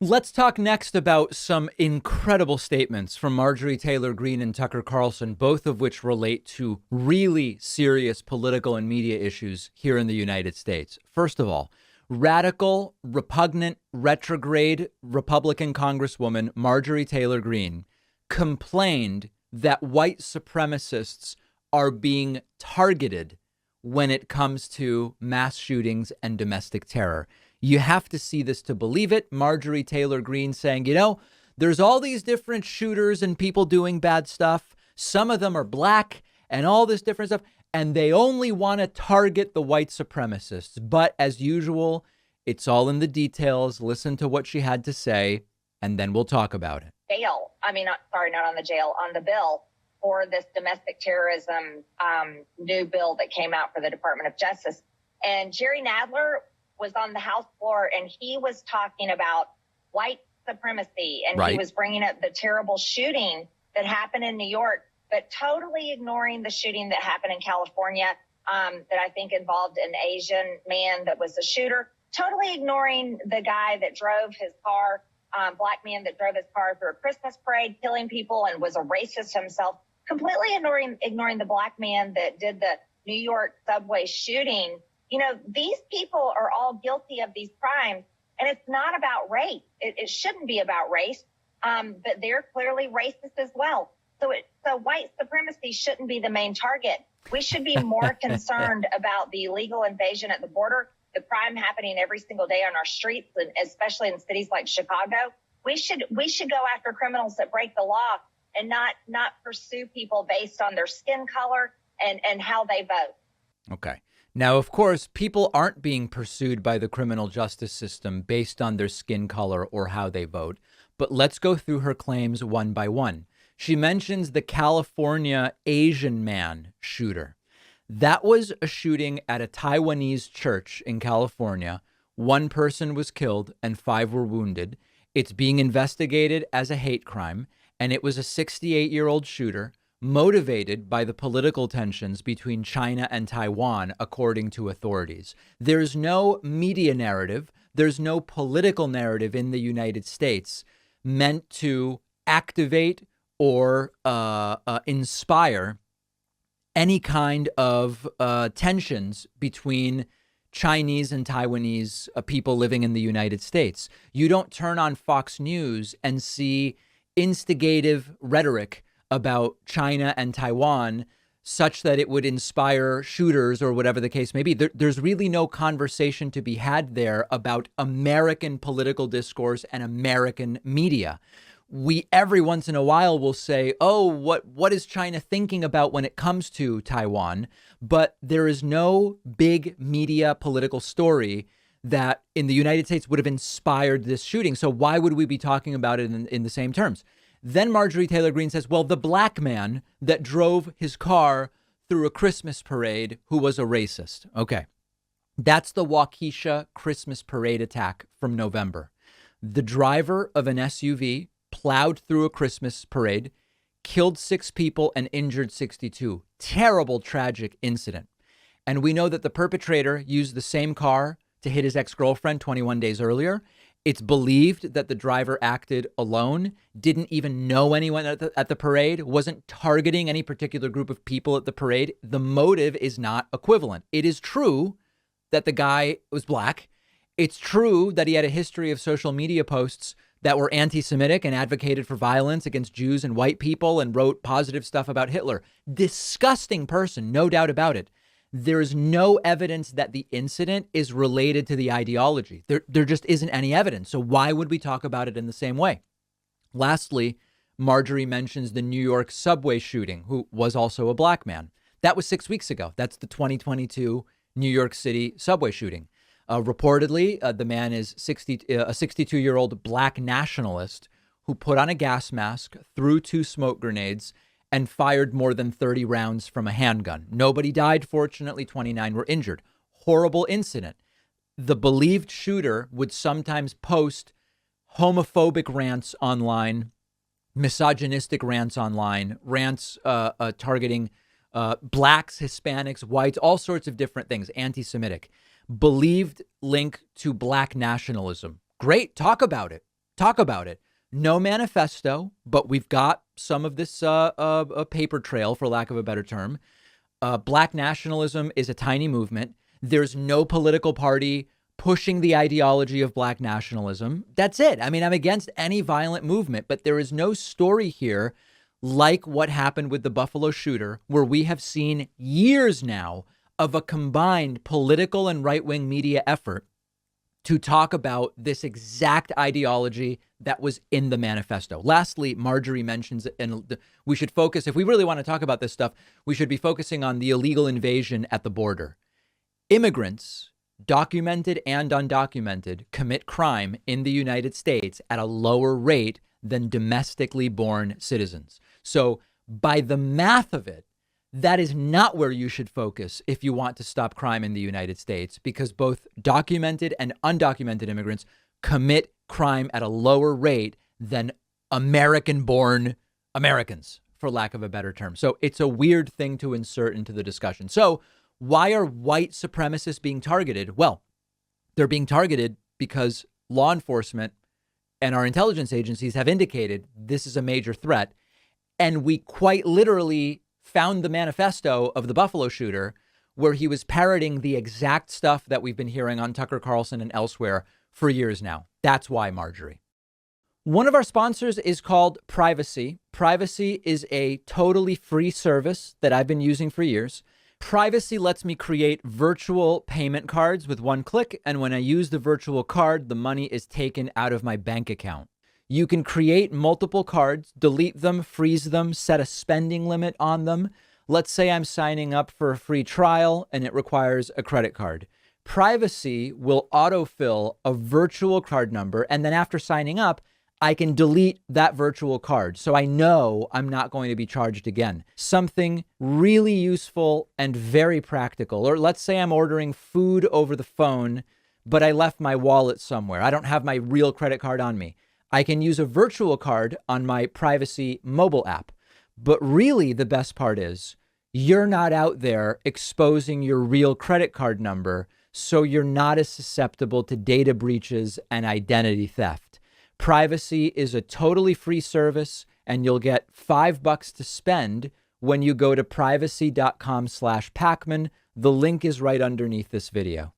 Let's talk next about some incredible statements from Marjorie Taylor Greene and Tucker Carlson, both of which relate to really serious political and media issues here in the United States. First of all, radical, repugnant, retrograde Republican Congresswoman Marjorie Taylor Greene complained that white supremacists are being targeted when it comes to mass shootings and domestic terror. You have to see this to believe it. Marjorie Taylor Greene saying, there's all these different shooters and people doing bad stuff. Some of them are black and all this different stuff. And they only want to target the white supremacists. But as usual, it's all in the details. Listen to what she had to say, and then we'll talk about it. Not on the jail, on the bill for this domestic terrorism new bill that came out for the Department of Justice. And Jerry Nadler was on the House floor, and he was talking about white supremacy, and He was bringing up the terrible shooting that happened in New York, but totally ignoring the shooting that happened in California that I think involved an Asian man that was the shooter, totally ignoring the guy that drove his car, black man that drove his car through a Christmas parade, killing people and was a racist himself, completely ignoring the black man that did the New York subway shooting. These people are all guilty of these crimes, and it's not about race. It shouldn't be about race, but they're clearly racist as well. So white supremacy shouldn't be the main target. We should be more concerned about the illegal invasion at the border, the crime happening every single day on our streets, and especially in cities like Chicago. We should go after criminals that break the law and not pursue people based on their skin color and how they vote. Okay. Now, of course, people aren't being pursued by the criminal justice system based on their skin color or how they vote. But let's go through her claims one by one. She mentions the California Asian man shooter. That was a shooting at a Taiwanese church in California. One person was killed and 5 were wounded. It's being investigated as a hate crime, and it was a 68-year-old shooter motivated by the political tensions between China and Taiwan, according to authorities. There's no media narrative. There's no political narrative in the United States meant to activate or inspire any kind of tensions between Chinese and Taiwanese people living in the United States. You don't turn on Fox News and see instigative rhetoric about China and Taiwan such that it would inspire shooters or whatever the case may be. There's really no conversation to be had there about American political discourse and American media. We every once in a while will say, oh, what is China thinking about when it comes to Taiwan? But there is no big media political story that in the United States would have inspired this shooting. So why would we be talking about it in the same terms? Then Marjorie Taylor Greene says, well, the black man that drove his car through a Christmas parade who was a racist. Okay, that's the Waukesha Christmas parade attack from November. The driver of an SUV plowed through a Christmas parade, killed 6 people and injured 62. Terrible, tragic incident. And we know that the perpetrator used the same car to hit his ex-girlfriend 21 days earlier. It's believed that the driver acted alone, didn't even know anyone at the parade, wasn't targeting any particular group of people at the parade. The motive is not equivalent. It is true that the guy was black. It's true that he had a history of social media posts that were anti-Semitic and advocated for violence against Jews and white people and wrote positive stuff about Hitler. Disgusting person, no doubt about it. There is no evidence that the incident is related to the ideology. There just isn't any evidence. So why would we talk about it in the same way? Lastly, Marjorie mentions the New York subway shooting, who was also a black man. That was 6 weeks ago. That's the 2022 New York City subway shooting. Reportedly, the man is a 62-year-old black nationalist who put on a gas mask, threw 2 smoke grenades, and fired more than 30 rounds from a handgun. Nobody died, fortunately. 29 were injured. Horrible incident. The believed shooter would sometimes post homophobic rants online, misogynistic rants online, rants targeting blacks, Hispanics, whites, all sorts of different things, anti-Semitic. Believed link to black nationalism. Great. Talk about it. talk about it. No manifesto, but we've got some of this a paper trail, for lack of a better term. Black nationalism is a tiny movement. There's no political party pushing the ideology of black nationalism. That's it. I mean, I'm against any violent movement, but there is no story here like what happened with the Buffalo shooter, where we have seen years now of a combined political and right-wing media effort to talk about this exact ideology that was in the manifesto. Lastly, Marjorie mentions, and we should focus, if we really want to talk about this stuff, we should be focusing on the illegal invasion at the border. Immigrants, documented and undocumented, commit crime in the United States at a lower rate than domestically born citizens. So by the math of it, that is not where you should focus if you want to stop crime in the United States, because both documented and undocumented immigrants commit crime at a lower rate than American-born Americans, for lack of a better term. So it's a weird thing to insert into the discussion. So why are white supremacists being targeted? Well, they're being targeted because law enforcement and our intelligence agencies have indicated this is a major threat. And we quite literally found the manifesto of the Buffalo shooter, where he was parroting the exact stuff that we've been hearing on Tucker Carlson and elsewhere for years now. That's why, Marjorie. One of our sponsors is called Privacy. Privacy is a totally free service that I've been using for years. Privacy lets me create virtual payment cards with one click, and when I use the virtual card, the money is taken out of my bank account. You can create multiple cards, delete them, freeze them, set a spending limit on them. Let's say I'm signing up for a free trial and it requires a credit card. Privacy will autofill a virtual card number, and then after signing up, I can delete that virtual card. So I know I'm not going to be charged again. Something really useful and very practical. Or let's say I'm ordering food over the phone, but I left my wallet somewhere. I don't have my real credit card on me. I can use a virtual card on my Privacy mobile app. But really the best part is you're not out there exposing your real credit card number, so you're not as susceptible to data breaches and identity theft. Privacy is a totally free service, and you'll get $5 to spend when you go to privacy.com/Pacman. The link is right underneath this video.